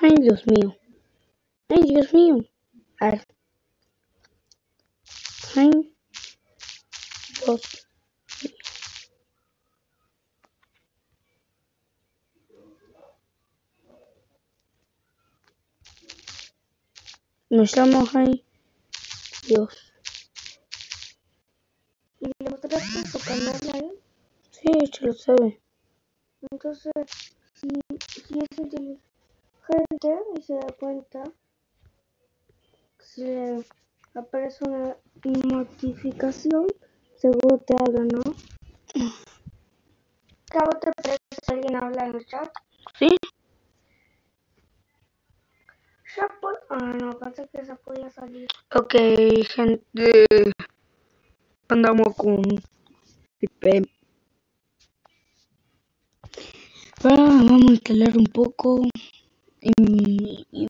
Ay, Dios mío. Ay, Dios mío. A ver. Ay, Dios. Me llamo Ay, Dios. ¿Y le mostraste tu canal a él? Sí, ella lo sabe. Entonces, si es inteligente y se da cuenta, si le aparece una notificación, seguro te habla, ¿no? ¿Qué a vos te parece si alguien habla en el chat? ¿Sí? No, pensé que esa podía salir. Ok, gente. Andamos con IP. Vamos a instalar un poco.